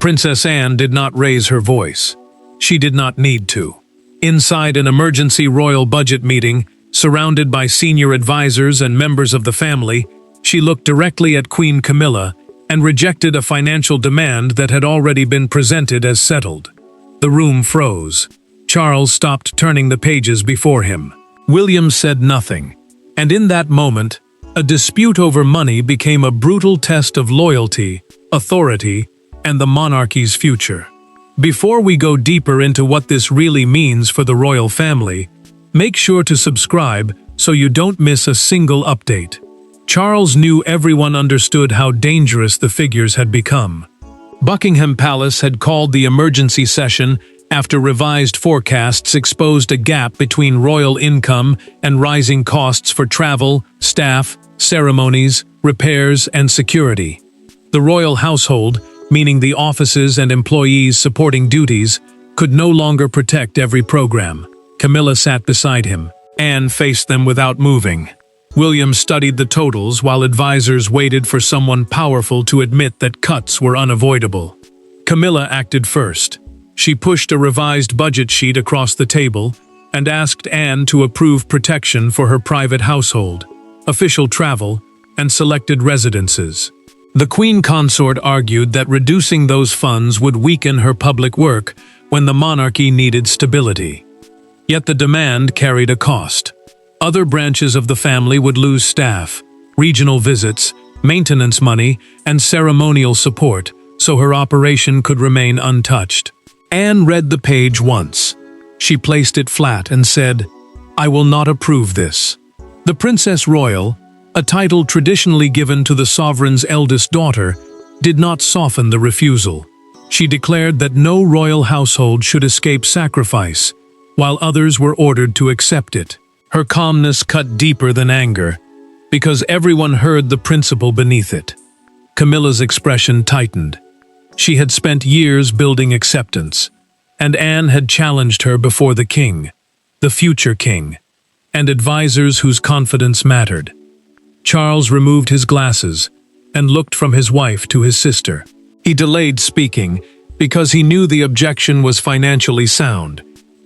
Princess Anne did not raise her voice. She did not need to. Inside an emergency royal budget meeting, surrounded by senior advisors and members of the family, she looked directly at Queen Camilla and rejected a financial demand that had already been presented as settled. The room froze. Charles stopped turning the pages before him. William said nothing, and in that moment, a dispute over money became a brutal test of loyalty, authority, and the monarchy's future. Before we go deeper into what this really means for the royal family, make sure to subscribe so you don't miss a single update. Charles knew everyone understood how dangerous the figures had become. Buckingham Palace had called the emergency session after revised forecasts exposed a gap between royal income and rising costs for travel, staff, ceremonies, repairs, and security. The royal household, meaning the offices and employees supporting duties, could no longer protect every program. Camilla sat beside him. Anne faced them without moving. William studied the totals while advisors waited for someone powerful to admit that cuts were unavoidable. Camilla acted first. She pushed a revised budget sheet across the table and asked Anne to approve protection for her private household, official travel, and selected residences. The Queen Consort argued that reducing those funds would weaken her public work when the monarchy needed stability. Yet the demand carried a cost. Other branches of the family would lose staff, regional visits, maintenance money, and ceremonial support, so her operation could remain untouched. Anne read the page once. She placed it flat and said, "I will not approve this." The Princess Royal, a title traditionally given to the sovereign's eldest daughter, did not soften the refusal. She declared that no royal household should escape sacrifice, while others were ordered to accept it. Her calmness cut deeper than anger, because everyone heard the principle beneath it. Camilla's expression tightened. She had spent years building acceptance, and Anne had challenged her before the king, the future king, and advisors whose confidence mattered. Charles removed his glasses and looked from his wife to his sister. He delayed speaking because he knew the objection was financially sound,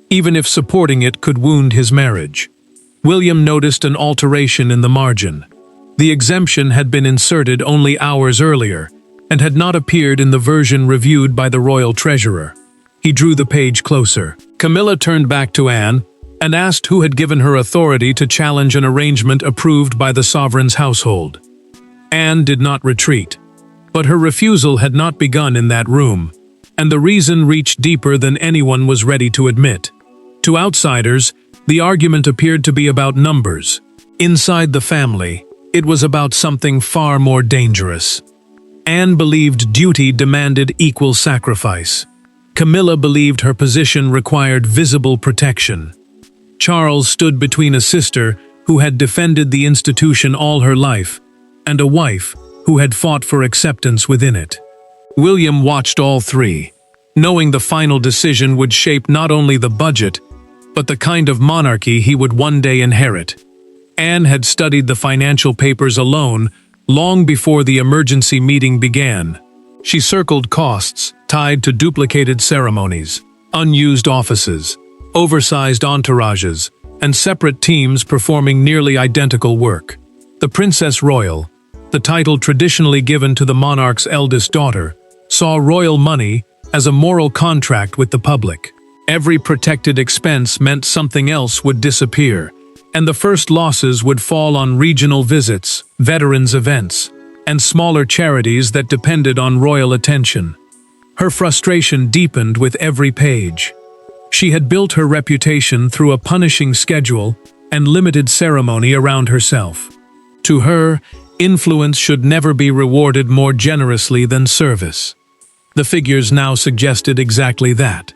even if supporting it could wound his marriage. William noticed an alteration in the margin. The exemption had been inserted only hours earlier and had not appeared in the version reviewed by the royal treasurer. He drew the page closer. Camilla turned back to Anne and asked who had given her authority to challenge an arrangement approved by the sovereign's household. Anne did not retreat, but her refusal had not begun in that room, and the reason reached deeper than anyone was ready to admit. To outsiders, the argument appeared to be about numbers. Inside the family, it was about something far more dangerous. Anne believed duty demanded equal sacrifice. Camilla believed her position required visible protection. Charles stood between a sister who had defended the institution all her life and a wife who had fought for acceptance within it. William watched all three, knowing the final decision would shape not only the budget, but the kind of monarchy he would one day inherit. Anne had studied the financial papers alone long before the emergency meeting began. She circled costs tied to duplicated ceremonies, unused offices, oversized entourages, and separate teams performing nearly identical work. The Princess Royal, the title traditionally given to the monarch's eldest daughter, saw royal money as a moral contract with the public. Every protected expense meant something else would disappear, and the first losses would fall on regional visits, veterans' events, and smaller charities that depended on royal attention. Her frustration deepened with every page. She had built her reputation through a punishing schedule and limited ceremony around herself. To her, influence should never be rewarded more generously than service. The figures now suggested exactly that.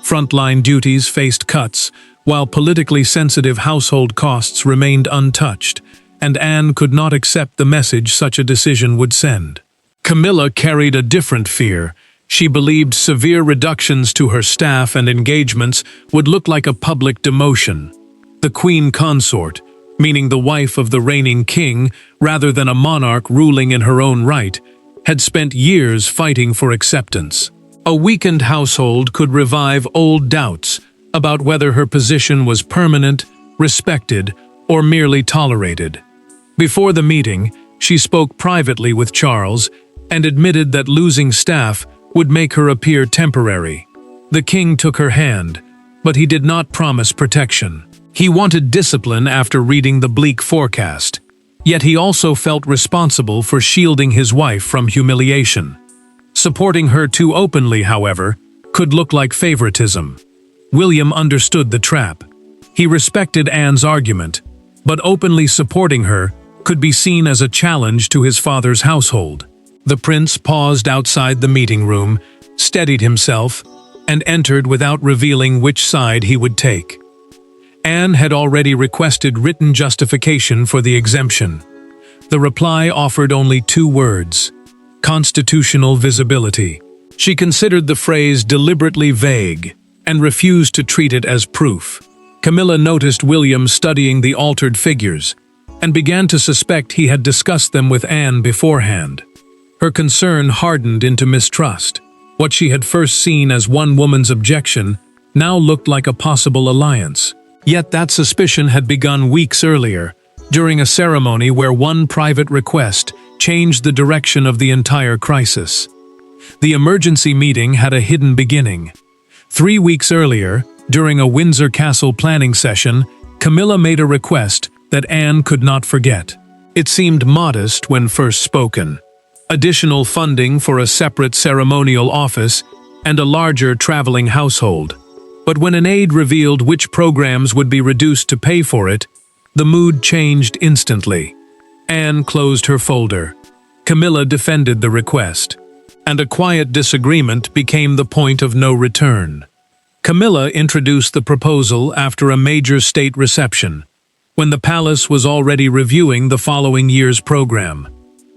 Frontline duties faced cuts, while politically sensitive household costs remained untouched, and Anne could not accept the message such a decision would send. Camilla carried a different fear. She believed severe reductions to her staff and engagements would look like a public demotion. The Queen Consort, meaning the wife of the reigning king rather than a monarch ruling in her own right, had spent years fighting for acceptance. A weakened household could revive old doubts about whether her position was permanent, respected, or merely tolerated. Before the meeting, she spoke privately with Charles and admitted that losing staff would make her appear temporary. The king took her hand, but he did not promise protection. He wanted discipline after reading the bleak forecast, yet he also felt responsible for shielding his wife from humiliation. Supporting her too openly, however, could look like favoritism. William understood the trap. He respected Anne's argument, but openly supporting her could be seen as a challenge to his father's household. The prince paused outside the meeting room, steadied himself, and entered without revealing which side he would take. Anne had already requested written justification for the exemption. The reply offered only 2 words: constitutional visibility. She considered the phrase deliberately vague and refused to treat it as proof. Camilla noticed William studying the altered figures and began to suspect he had discussed them with Anne beforehand. Her concern hardened into mistrust. What she had first seen as one woman's objection now looked like a possible alliance. Yet that suspicion had begun weeks earlier, during a ceremony where one private request changed the direction of the entire crisis. The emergency meeting had a hidden beginning. 3 weeks earlier, during a Windsor Castle planning session, Camilla made a request that Anne could not forget. It seemed modest when first spoken: additional funding for a separate ceremonial office and a larger traveling household. But when an aide revealed which programs would be reduced to pay for it, the mood changed instantly. Anne closed her folder. Camilla defended the request, and a quiet disagreement became the point of no return. Camilla introduced the proposal after a major state reception, when the palace was already reviewing the following year's program.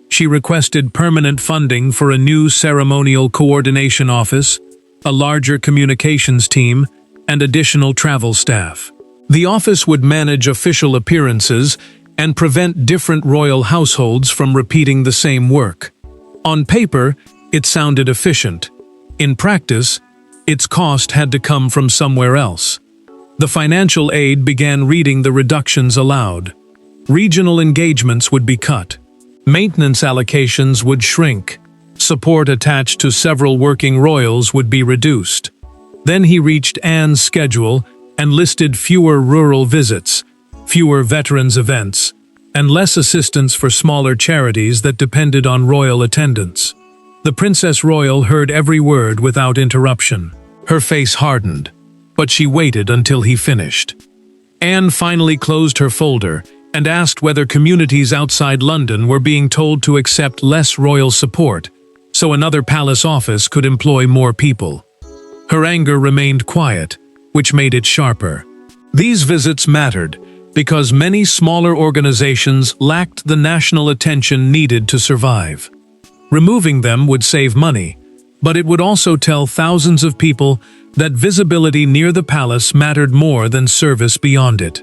She requested permanent funding for a new ceremonial coordination office, a larger communications team, and additional travel staff. The office would manage official appearances and prevent different royal households from repeating the same work. On paper, it sounded efficient. In practice, its cost had to come from somewhere else. The financial aide began reading the reductions aloud. Regional engagements would be cut. Maintenance allocations would shrink. Support attached to several working royals would be reduced. Then he reached Anne's schedule and listed fewer rural visits, fewer veterans events, and less assistance for smaller charities that depended on royal attendance. The Princess Royal heard every word without interruption. Her face hardened, but she waited until he finished. Anne finally closed her folder and asked whether communities outside London were being told to accept less royal support, so another palace office could employ more people. Her anger remained quiet, which made it sharper. These visits mattered because many smaller organizations lacked the national attention needed to survive. Removing them would save money, but it would also tell thousands of people that visibility near the palace mattered more than service beyond it.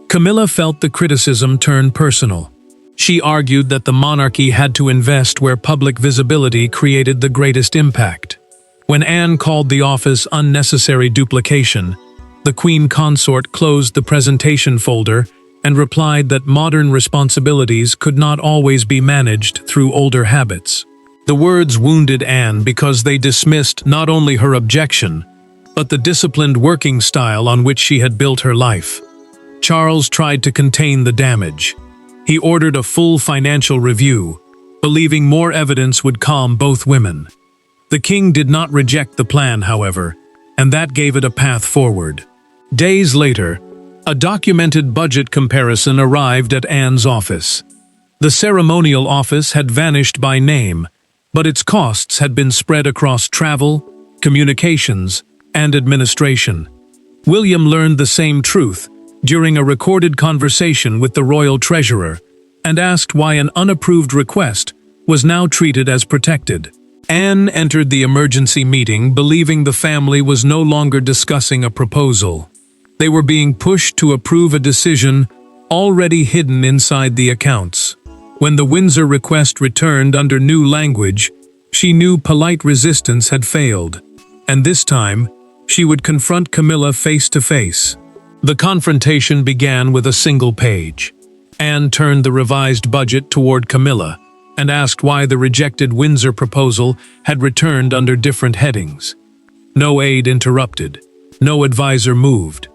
Camilla felt the criticism turn personal. She argued that the monarchy had to invest where public visibility created the greatest impact. When Anne called the office unnecessary duplication, the Queen Consort closed the presentation folder and replied that modern responsibilities could not always be managed through older habits. The words wounded Anne because they dismissed not only her objection, but the disciplined working style on which she had built her life. Charles tried to contain the damage. He ordered a full financial review, believing more evidence would calm both women. The king did not reject the plan, however, and that gave it a path forward. Days later, a documented budget comparison arrived at Anne's office. The ceremonial office had vanished by name, but its costs had been spread across travel, communications, and administration. William learned the same truth during a recorded conversation with the royal treasurer and asked why an unapproved request was now treated as protected. Anne entered the emergency meeting believing the family was no longer discussing a proposal. They were being pushed to approve a decision already hidden inside the accounts. When the Windsor request returned under new language, she knew polite resistance had failed. and this time, she would confront Camilla face to face. The confrontation began with a single page. Anne turned the revised budget toward Camilla and asked why the rejected Windsor proposal had returned under different headings. No aide interrupted. No advisor moved.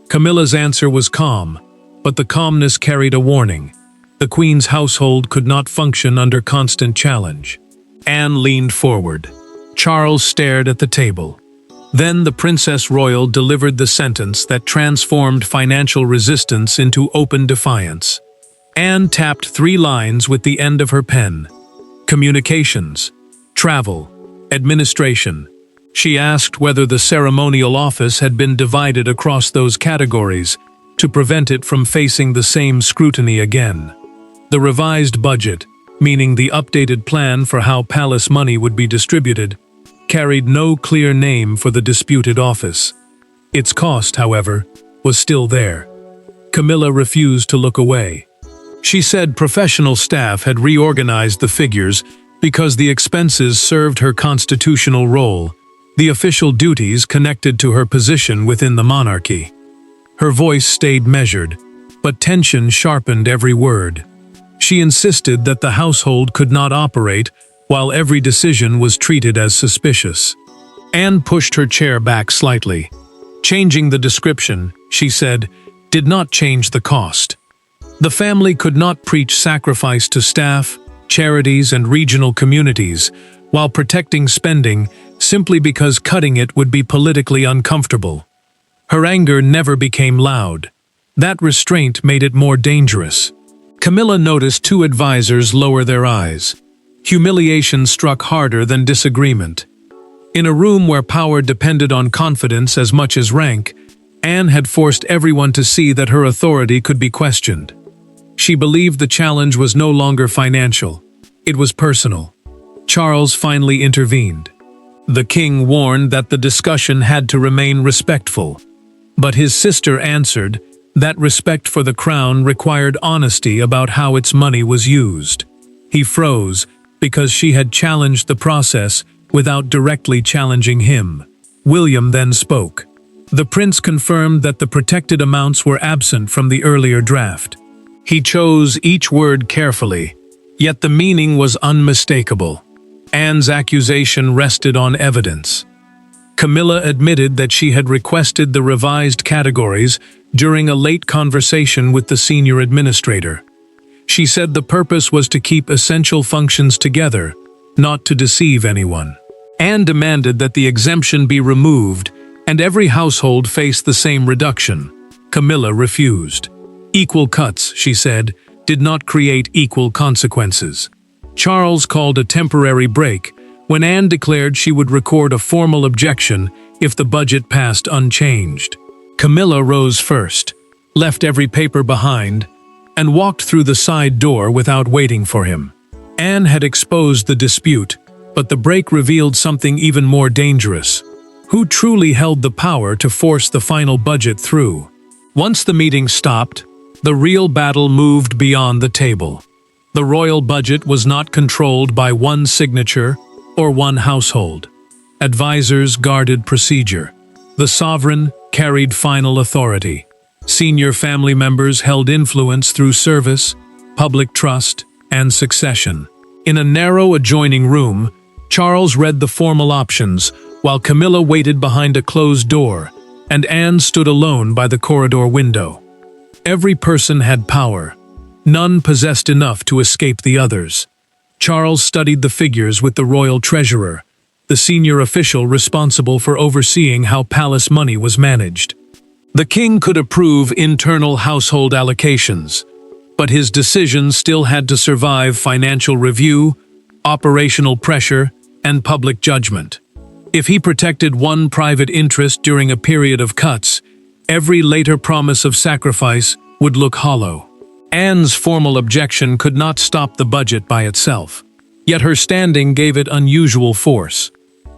Camilla's answer was calm, but the calmness carried a warning. The Queen's household could not function under constant challenge. Anne leaned forward. Charles stared at the table. Then the Princess Royal delivered the sentence that transformed financial resistance into open defiance. Anne tapped 3 lines with the end of her pen. Communications, travel, administration. She asked whether the ceremonial office had been divided across those categories to prevent it from facing the same scrutiny again. The revised budget, meaning the updated plan for how palace money would be distributed, carried no clear name for the disputed office. Its cost, however, was still there. Camilla refused to look away. She said professional staff had reorganized the figures because the expenses served her constitutional role, the official duties connected to her position within the monarchy. Her voice stayed measured, but tension sharpened every word. She insisted that the household could not operate while every decision was treated as suspicious. Anne pushed her chair back slightly. Changing the description, she said, did not change the cost. The family could not preach sacrifice to staff, charities, and regional communities while protecting spending simply because cutting it would be politically uncomfortable. Her anger never became loud. That restraint made it more dangerous. Camilla noticed 2 advisors lower their eyes. Humiliation struck harder than disagreement. In a room where power depended on confidence as much as rank, Anne had forced everyone to see that her authority could be questioned. She believed the challenge was no longer financial. It was personal. Charles finally intervened. The king warned that the discussion had to remain respectful. But his sister answered that respect for the crown required honesty about how its money was used. He froze because she had challenged the process without directly challenging him. William then spoke. The prince confirmed that the protected amounts were absent from the earlier draft. He chose each word carefully, yet the meaning was unmistakable. Anne's accusation rested on evidence. Camilla admitted that she had requested the revised categories during a late conversation with the senior administrator. She said the purpose was to keep essential functions together, not to deceive anyone. Anne demanded that the exemption be removed and every household face the same reduction. Camilla refused. Equal cuts, she said, did not create equal consequences. Charles called a temporary break when Anne declared she would record a formal objection if the budget passed unchanged. Camilla rose first, left every paper behind, and walked through the side door without waiting for him. Anne had exposed the dispute, but the break revealed something even more dangerous. Who truly held the power to force the final budget through? Once the meeting stopped, the real battle moved beyond the table. The royal budget was not controlled by one signature or one household. Advisors guarded procedure. The sovereign carried final authority. Senior family members held influence through service, public trust, and succession. In a narrow adjoining room, Charles read the formal options, while Camilla waited behind a closed door, and Anne stood alone by the corridor window. Every person had power. None possessed enough to escape the others. Charles studied the figures with the royal treasurer, the senior official responsible for overseeing how palace money was managed. The king could approve internal household allocations, but his decisions still had to survive financial review, operational pressure, and public judgment. If he protected one private interest during a period of cuts, every later promise of sacrifice would look hollow. Anne's formal objection could not stop the budget by itself, yet her standing gave it unusual force.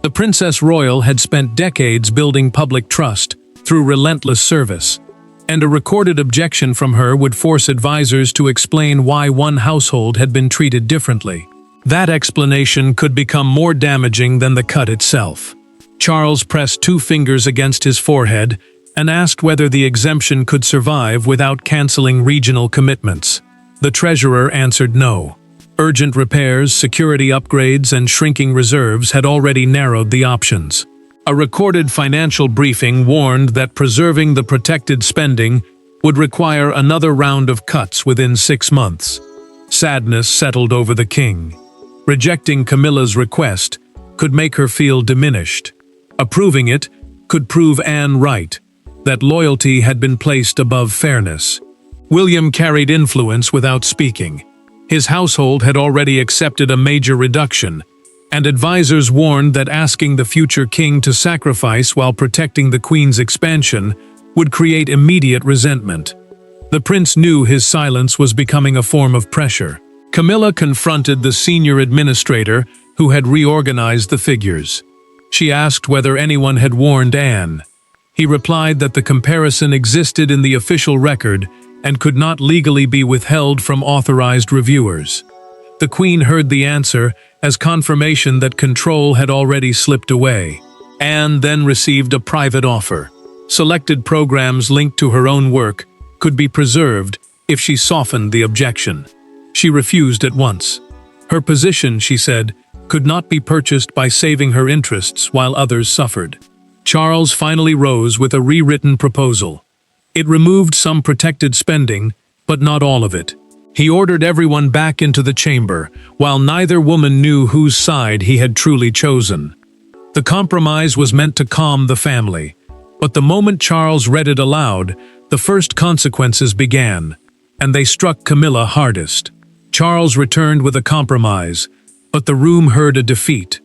The Princess Royal had spent decades building public trust through relentless service, and a recorded objection from her would force advisors to explain why one household had been treated differently. That explanation could become more damaging than the cut itself. Charles pressed 2 fingers against his forehead and asked whether the exemption could survive without canceling regional commitments. The treasurer answered no. Urgent repairs, security upgrades, and shrinking reserves had already narrowed the options. A recorded financial briefing warned that preserving the protected spending would require another round of cuts within 6 months. Sadness settled over the king. Rejecting Camilla's request could make her feel diminished. Approving it could prove Anne right, that loyalty had been placed above fairness. William carried influence without speaking. His household had already accepted a major reduction, and advisors warned that asking the future king to sacrifice while protecting the queen's expansion would create immediate resentment. The prince knew his silence was becoming a form of pressure. Camilla confronted the senior administrator who had reorganized the figures. She asked whether anyone had warned Anne. He replied that the comparison existed in the official record and could not legally be withheld from authorized reviewers. The queen heard the answer as confirmation that control had already slipped away. Anne then received a private offer. Selected programs linked to her own work could be preserved if she softened the objection. She refused at once. Her position, she said, could not be purchased by saving her interests while others suffered. Charles finally rose with a rewritten proposal. It removed some protected spending, but not all of it. He ordered everyone back into the chamber, while neither woman knew whose side he had truly chosen. The compromise was meant to calm the family, but the moment Charles read it aloud, the first consequences began, and they struck Camilla hardest. Charles returned with a compromise, but the room heard a defeat.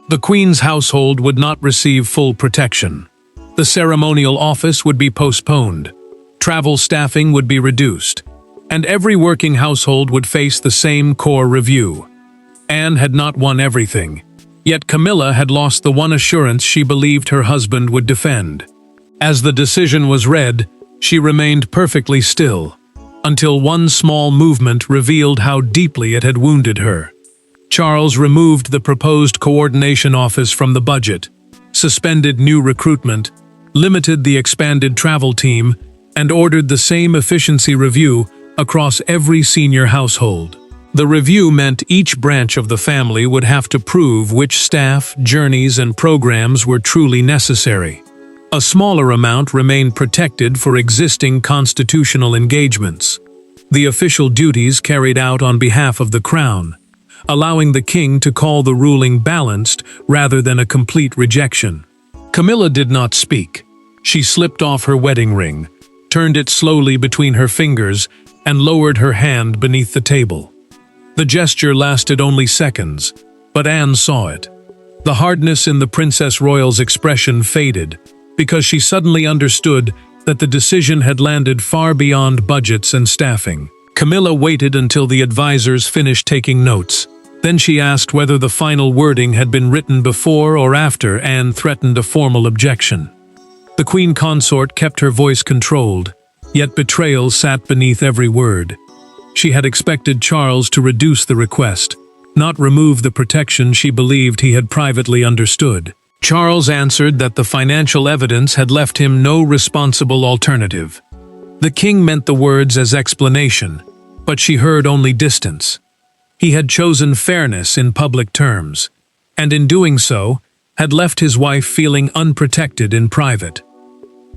The Queen's household would not receive full protection. The ceremonial office would be postponed. Travel staffing would be reduced, and every working household would face the same core review. Anne had not won everything, yet Camilla had lost the one assurance she believed her husband would defend. As the decision was read, she remained perfectly still, until one small movement revealed how deeply it had wounded her. Charles removed the proposed coordination office from the budget, suspended new recruitment, limited the expanded travel team, and ordered the same efficiency review across every senior household. The review meant each branch of the family would have to prove which staff, journeys, and programs were truly necessary. A smaller amount remained protected for existing constitutional engagements, the official duties carried out on behalf of the crown, allowing the king to call the ruling balanced rather than a complete rejection. Camilla did not speak. She slipped off her wedding ring, turned it slowly between her fingers, and lowered her hand beneath the table. The gesture lasted only seconds, but Anne saw it. The hardness in the Princess Royal's expression faded, because she suddenly understood that the decision had landed far beyond budgets and staffing. Camilla waited until the advisors finished taking notes. Then she asked whether the final wording had been written before or after Anne threatened a formal objection. The queen consort kept her voice controlled, yet betrayal sat beneath every word. She had expected Charles to reduce the request, not remove the protection she believed he had privately understood. Charles answered that the financial evidence had left him no responsible alternative. The king meant the words as explanation, but she heard only distance. He had chosen fairness in public terms, and in doing so, had left his wife feeling unprotected in private.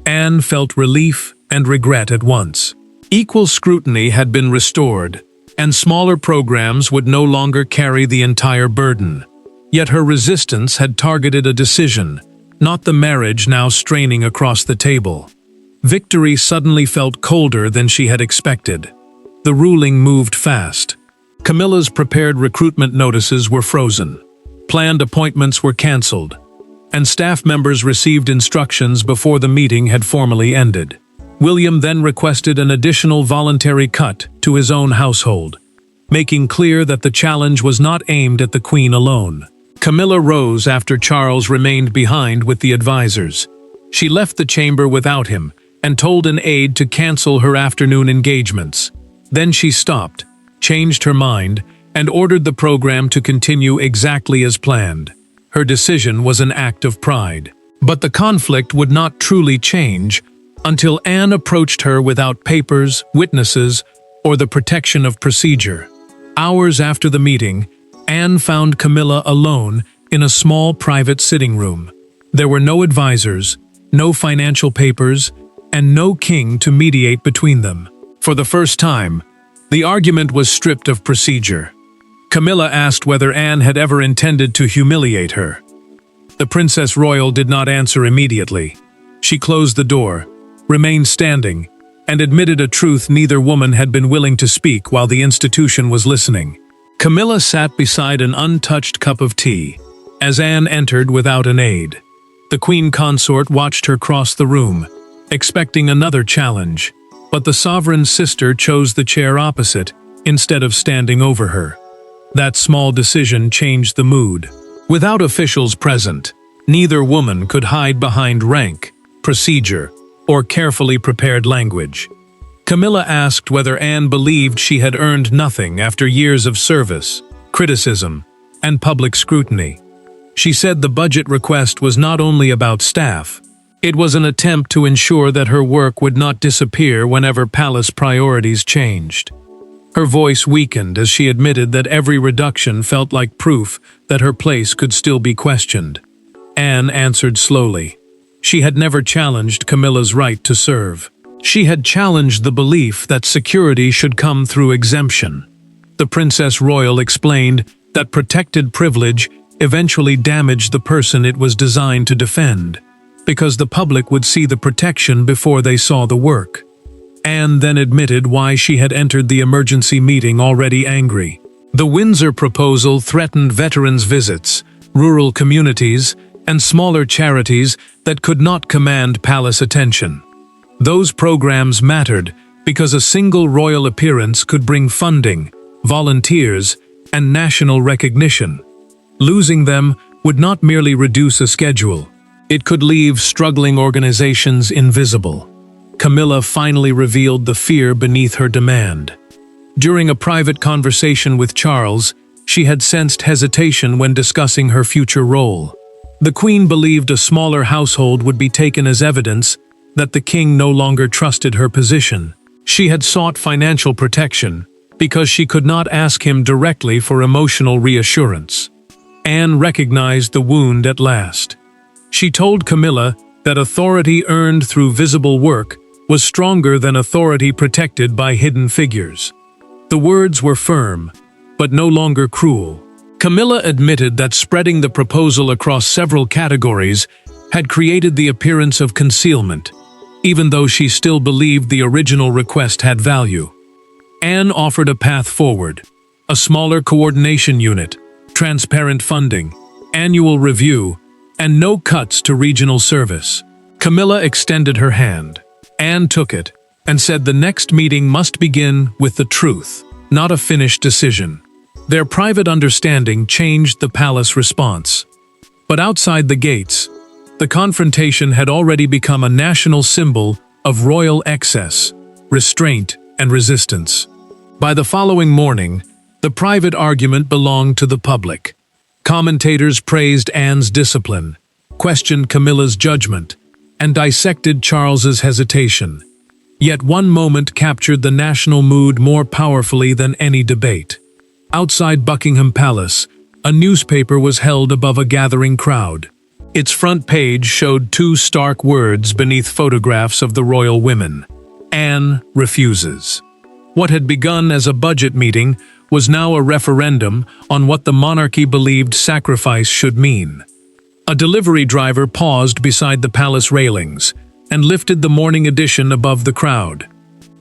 Anne felt relief and regret at once. Equal scrutiny had been restored, and smaller programs would no longer carry the entire burden. Yet her resistance had targeted a decision, not the marriage now straining across the table. Victory suddenly felt colder than she had expected. The ruling moved fast. Camilla's prepared recruitment notices were frozen. Planned appointments were cancelled, and staff members received instructions before the meeting had formally ended. William then requested an additional voluntary cut to his own household, making clear that the challenge was not aimed at the Queen alone. Camilla rose after Charles remained behind with the advisors. She left the chamber without him and told an aide to cancel her afternoon engagements. Then she stopped, changed her mind, and ordered the program to continue exactly as planned. Her decision was an act of pride. But the conflict would not truly change until Anne approached her without papers, witnesses, or the protection of procedure. Hours after the meeting, Anne found Camilla alone in a small private sitting room. There were no advisors, no financial papers, and no king to mediate between them. For the first time, the argument was stripped of procedure. Camilla asked whether Anne had ever intended to humiliate her. The Princess Royal did not answer immediately. She closed the door, remained standing, and admitted a truth neither woman had been willing to speak while the institution was listening. Camilla sat beside an untouched cup of tea, as Anne entered without an aide. The Queen Consort watched her cross the room, expecting another challenge, but the sovereign's sister chose the chair opposite instead of standing over her. That small decision changed the mood. Without officials present, neither woman could hide behind rank, procedure, or carefully prepared language. Camilla asked whether Anne believed she had earned nothing after years of service, criticism, and public scrutiny. She said the budget request was not only about staff, it was an attempt to ensure that her work would not disappear whenever palace priorities changed. Her voice weakened as she admitted that every reduction felt like proof that her place could still be questioned. Anne answered slowly. She had never challenged Camilla's right to serve. She had challenged the belief that security should come through exemption. The Princess Royal explained that protected privilege eventually damaged the person it was designed to defend, because the public would see the protection before they saw the work. Anne then admitted why she had entered the emergency meeting already angry. The Windsor proposal threatened veterans' visits, rural communities, and smaller charities that could not command palace attention. Those programs mattered because a single royal appearance could bring funding, volunteers, and national recognition. Losing them would not merely reduce a schedule, it could leave struggling organizations invisible. Camilla finally revealed the fear beneath her demand. During a private conversation with Charles, she had sensed hesitation when discussing her future role. The Queen believed a smaller household would be taken as evidence that the king no longer trusted her position. She had sought financial protection because she could not ask him directly for emotional reassurance. Anne recognized the wound at last. She told Camilla that authority earned through visible work was stronger than authority protected by hidden figures. The words were firm, but no longer cruel. Camilla admitted that spreading the proposal across several categories had created the appearance of concealment, even though she still believed the original request had value. Anne offered a path forward: a smaller coordination unit, transparent funding, annual review, and no cuts to regional service. Camilla extended her hand. Anne took it and said the next meeting must begin with the truth, not a finished decision. Their private understanding changed the palace response. But outside the gates, the confrontation had already become a national symbol of royal excess, restraint, and resistance. By the following morning, the private argument belonged to the public. Commentators praised Anne's discipline, questioned Camilla's judgment, and dissected Charles's hesitation. Yet one moment captured the national mood more powerfully than any debate. Outside Buckingham Palace, a newspaper was held above a gathering crowd. Its front page showed two stark words beneath photographs of the royal women: Anne refuses. What had begun as a budget meeting was now a referendum on what the monarchy believed sacrifice should mean. A delivery driver paused beside the palace railings and lifted the morning edition above the crowd.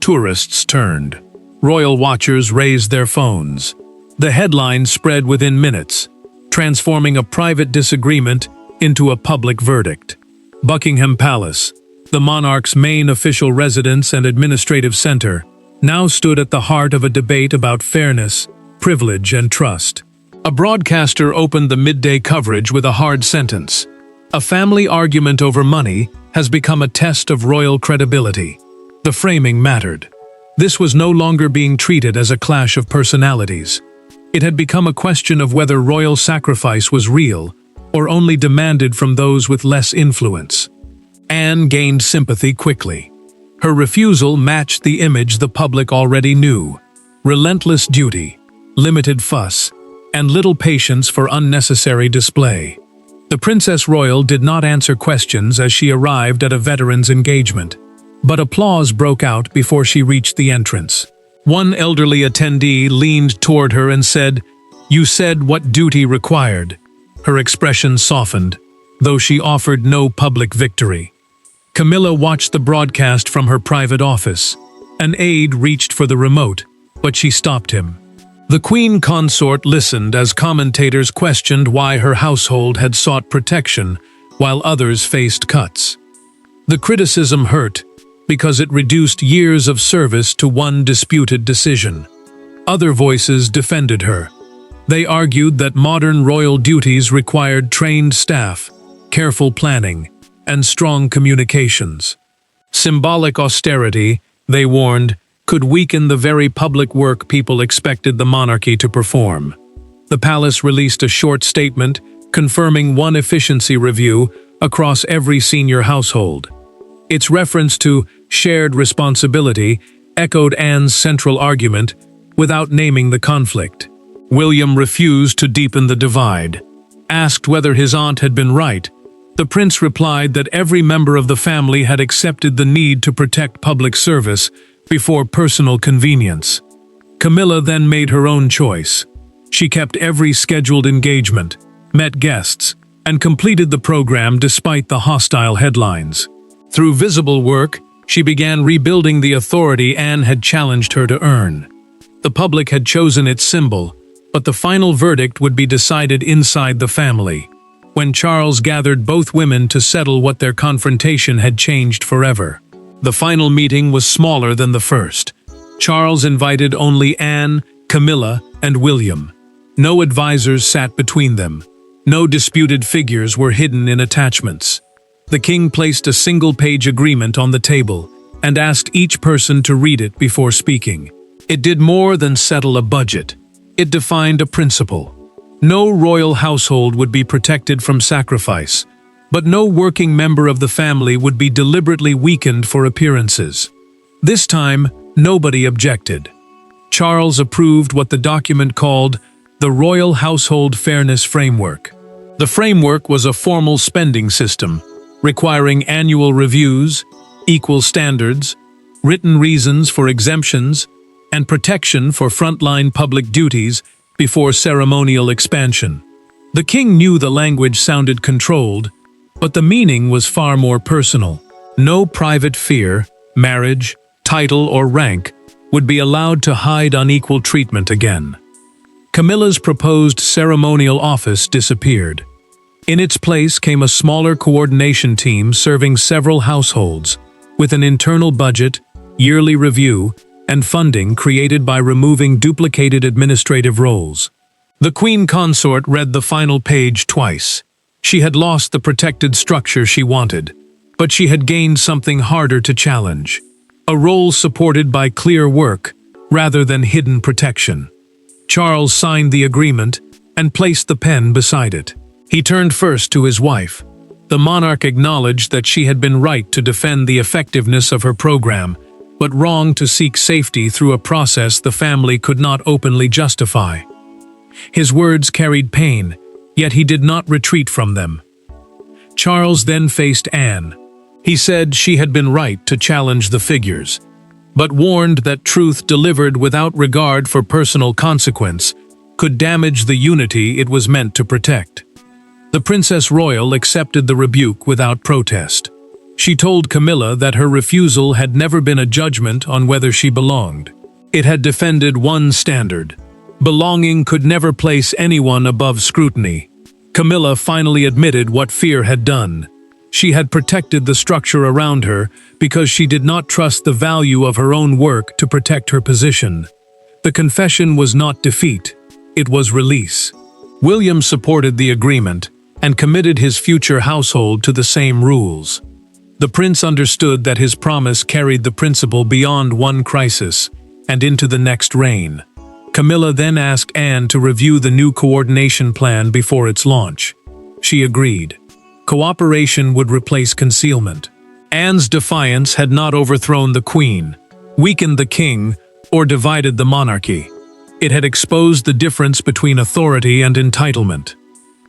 Tourists turned. Royal watchers raised their phones. The headline spread within minutes, transforming a private disagreement into a public verdict. Buckingham Palace, the monarch's main official residence and administrative center, now stood at the heart of a debate about fairness, privilege, and trust. A broadcaster opened the midday coverage with a hard sentence: "A family argument over money has become a test of royal credibility." The framing mattered. This was no longer being treated as a clash of personalities. It had become a question of whether royal sacrifice was real, or only demanded from those with less influence. Anne gained sympathy quickly. Her refusal matched the image the public already knew: relentless duty, limited fuss, and little patience for unnecessary display. The Princess Royal did not answer questions as she arrived at a veterans' engagement, but applause broke out before she reached the entrance. One elderly attendee leaned toward her and said, "You said what duty required." Her expression softened, though she offered no public victory. Camilla watched the broadcast from her private office. An aide reached for the remote, but she stopped him. The Queen Consort listened as commentators questioned why her household had sought protection while others faced cuts. The criticism hurt because it reduced years of service to one disputed decision. Other voices defended her. They argued that modern royal duties required trained staff, careful planning, and strong communications. Symbolic austerity, they warned, could weaken the very public work people expected the monarchy to perform. The palace released a short statement confirming one efficiency review across every senior household. Its reference to shared responsibility echoed Anne's central argument without naming the conflict. William refused to deepen the divide. Asked whether his aunt had been right, the prince replied that every member of the family had accepted the need to protect public service before personal convenience. Camilla then made her own choice. She kept every scheduled engagement, met guests, and completed the program despite the hostile headlines. Through visible work, she began rebuilding the authority Anne had challenged her to earn. The public had chosen its symbol, but the final verdict would be decided inside the family, when Charles gathered both women to settle what their confrontation had changed forever. The final meeting was smaller than the first. Charles invited only Anne, Camilla, and William. No advisors sat between them. No disputed figures were hidden in attachments. The king placed a single-page agreement on the table and asked each person to read it before speaking. It did more than settle a budget. It defined a principle. No royal household would be protected from sacrifice, but no working member of the family would be deliberately weakened for appearances. This time, nobody objected. Charles approved what the document called the Royal Household Fairness Framework. The framework was a formal spending system, requiring annual reviews, equal standards, written reasons for exemptions, and protection for frontline public duties before ceremonial expansion. The king knew the language sounded controlled, but the meaning was far more personal. No private fear, marriage, title, or rank would be allowed to hide unequal treatment again. Camilla's proposed ceremonial office disappeared. In its place came a smaller coordination team serving several households, with an internal budget, yearly review, and funding created by removing duplicated administrative roles. The Queen Consort read the final page twice. She had lost the protected structure she wanted, but she had gained something harder to challenge: a role supported by clear work rather than hidden protection. Charles signed the agreement and placed the pen beside it. He turned first to his wife. The monarch acknowledged that she had been right to defend the effectiveness of her program, but wrong to seek safety through a process the family could not openly justify. His words carried pain, yet he did not retreat from them. Charles then faced Anne. He said she had been right to challenge the figures, but warned that truth delivered without regard for personal consequence could damage the unity it was meant to protect. The Princess Royal accepted the rebuke without protest. She told Camilla that her refusal had never been a judgment on whether she belonged. It had defended one standard: belonging could never place anyone above scrutiny. Camilla finally admitted what fear had done. She had protected the structure around her because she did not trust the value of her own work to protect her position. The confession was not defeat, it was release. William supported the agreement and committed his future household to the same rules. The prince understood that his promise carried the principle beyond one crisis and into the next reign. Camilla then asked Anne to review the new coordination plan before its launch. She agreed. Cooperation would replace concealment. Anne's defiance had not overthrown the queen, weakened the king, or divided the monarchy. It had exposed the difference between authority and entitlement.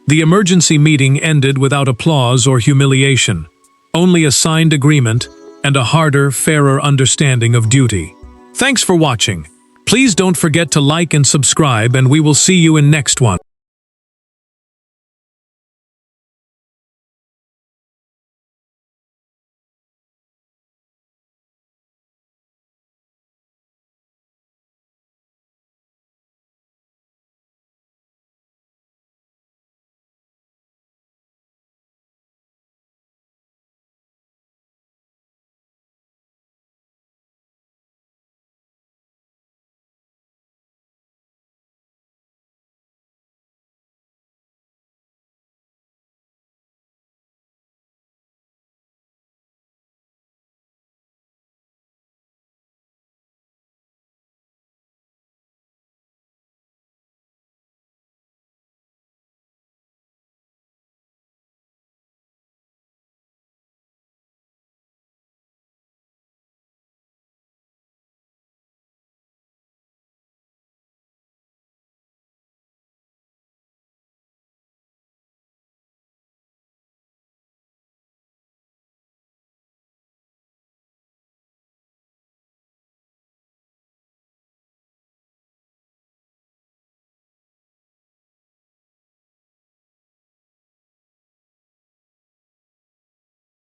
The emergency meeting ended without applause or humiliation, only a signed agreement and a harder, fairer understanding of duty. Thanks for watching. Please don't forget to like and subscribe, and we will see you in next one.